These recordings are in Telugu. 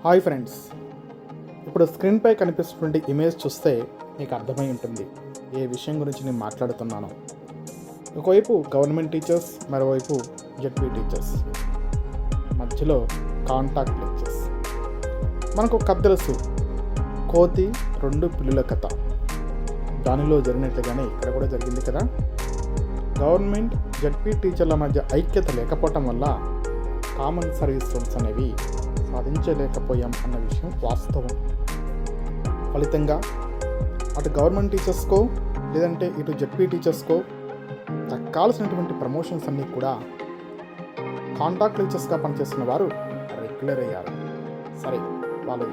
హాయ్ ఫ్రెండ్స్, ఇప్పుడు స్క్రీన్పై కనిపిస్తున్నటువంటి ఇమేజ్ చూస్తే మీకు అర్థమై ఉంటుంది ఏ విషయం గురించి నేను మాట్లాడుతున్నాను. ఒకవైపు గవర్నమెంట్ టీచర్స్, మరోవైపు జెడ్పీ టీచర్స్, మధ్యలో కాంటాక్ట్ లెక్చర్స్. మనకు కథ తెలుసు, కోతి రెండు పిల్లుల కథ. దానిలో జరిగినట్లుగానే ఇక్కడ కూడా జరిగింది కదా. గవర్నమెంట్ జెడ్పీ టీచర్ల మధ్య ఐక్యత లేకపోవటం వల్ల కామన్ సర్వీస్ రూల్స్ అనేవి సాధించలేకపోయాం అన్న విషయం వాస్తవం. ఫలితంగా అటు గవర్నమెంట్ టీచర్స్కో లేదంటే ఇటు జెడ్పీ టీచర్స్కో దక్కాల్సినటువంటి ప్రమోషన్స్ అన్నీ కూడా కాంట్రాక్ట్ టీచర్స్గా పనిచేస్తున్న వారు రెగ్యులర్ అయ్యారు. సరే, వాళ్ళు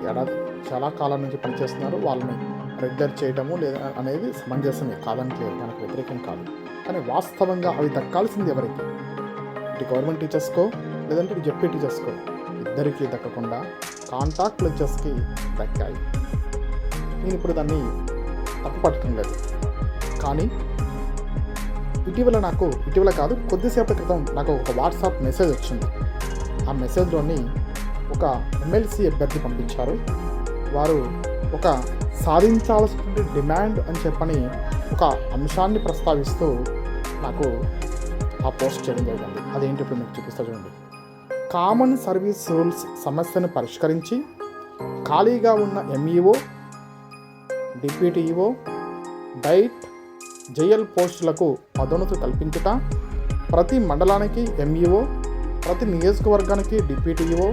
చాలా కాలం నుంచి పనిచేస్తున్నారు, వాళ్ళని రెగ్యులర్ చేయటము లేదా అనేది సమంజసమే, కాదంటే దానికి వ్యతిరేకం కాదు. కానీ వాస్తవంగా అవి దక్కాల్సింది ఎవరికి? ఇటు గవర్నమెంట్ టీచర్స్కో లేదంటే ఇటు జెడ్పీ టీచర్స్కో ఇద్దరికీ దక్కకుండా కాంట్రాక్ట్ లెక్చర్స్కి దక్కాయి. నేను ఇప్పుడు దాన్ని తప్పుపట్టడం లేదు. కానీ ఇటీవల కాదు, కొద్దిసేపటి క్రితం నాకు ఒక వాట్సాప్ మెసేజ్ వచ్చింది. ఆ మెసేజ్లోని ఒక ఎమ్మెల్సీ అభ్యర్థి పంపించారు. వారు ఒక సాధించాల్సిన డిమాండ్ అని చెప్పని ఒక అంశాన్ని ప్రస్తావిస్తూ నాకు ఆ పోస్ట్ చేయడం జరిగింది. అదేంటి ఇప్పుడు మీకు చూపిస్తా చూడండి. కామన్ సర్వీస్ రూల్స్ సమస్యను పరిష్కరించి ఖాళీగా ఉన్న MEO, deputy EO, diet, JL పోస్టులకు పదోన్నతులు కల్పించుట, ప్రతి మండలానికి ఎంఈఓ, ప్రతి నియోజకవర్గానికి డిప్యూటీ ఈఓ,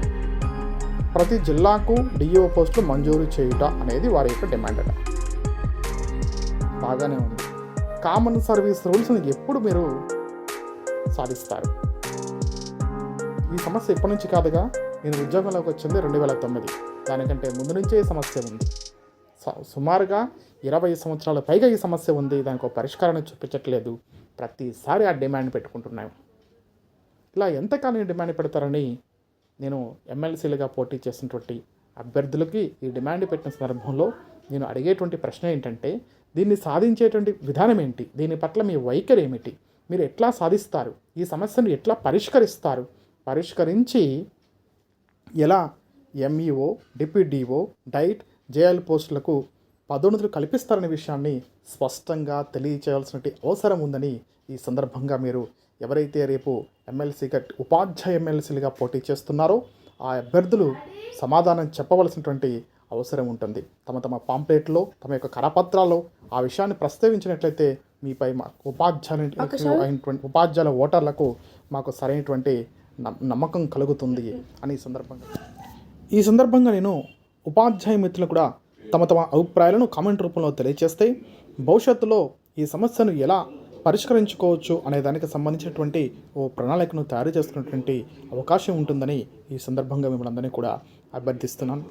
ప్రతి జిల్లాకు డిఈఓ పోస్టులు మంజూరు చేయుట అనేది వారి యొక్క డిమాండ్ అట. బాగానే ఉంది. కామన్ సర్వీస్ రూల్స్ని ఎప్పుడు మీరు సాధిస్తారు? ఈ సమస్య ఇప్పటి నుంచి కాదుగా, నేను ఉద్యోగంలోకి వచ్చింది 2009. దానికంటే ముందు నుంచే ఈ సమస్య ఉంది. సుమారుగా 20 సంవత్సరాల పైగా ఈ సమస్య ఉంది. దానికి ఒక పరిష్కారాన్ని చూపించట్లేదు. ప్రతిసారి ఆ డిమాండ్ పెట్టుకుంటున్నాను. ఇలా ఎంతకాలం డిమాండ్ పెడతారని నేను ఎమ్మెల్సీలుగా పోటీ చేసినటువంటి అభ్యర్థులకి ఈ డిమాండ్ పెట్టిన సందర్భంలో నేను అడిగేటువంటి ప్రశ్న ఏంటంటే, దీన్ని సాధించేటువంటి విధానం ఏంటి? దీని పట్ల మీ వైఖరి ఏమిటి? మీరు ఎట్లా సాధిస్తారు? ఈ సమస్యను ఎట్లా పరిష్కరిస్తారు? పరిష్కరించి ఎలా ఎంఈఓ, డిప్యూటీఓ, డైట్, జేఎల్ పోస్టులకు పదోన్నతులు కల్పిస్తారనే విషయాన్ని స్పష్టంగా తెలియచేయాల్సిన అవసరం ఉందని ఈ సందర్భంగా మీరు ఎవరైతే రేపు ఉపాధ్యాయ ఎమ్మెల్సీలుగా పోటీ చేస్తున్నారో ఆ అభ్యర్థులు సమాధానం చెప్పవలసినటువంటి అవసరం ఉంటుంది. తమ పాంప్లెట్లో, తమ యొక్క కరపత్రాల్లో ఆ విషయాన్ని ప్రస్తావించినట్లయితే మీపై ఉపాధ్యాయుల ఓటర్లకు మాకు సరైనటువంటి నమ్మకం కలుగుతుంది అని ఈ సందర్భంగా నేను ఉపాధ్యాయ మిత్రులు కూడా తమ అభిప్రాయాలను కామెంట్ రూపంలో తెలియజేస్తే భవిష్యత్తులో ఈ సమస్యను ఎలా పరిష్కరించుకోవచ్చు అనే దానికి సంబంధించినటువంటి ఓ ప్రణాళికను తయారు చేసుకున్నటువంటి అవకాశం ఉంటుందని ఈ సందర్భంగా మిమ్మల్ని అందరినీ కూడా అభ్యర్థిస్తున్నాను.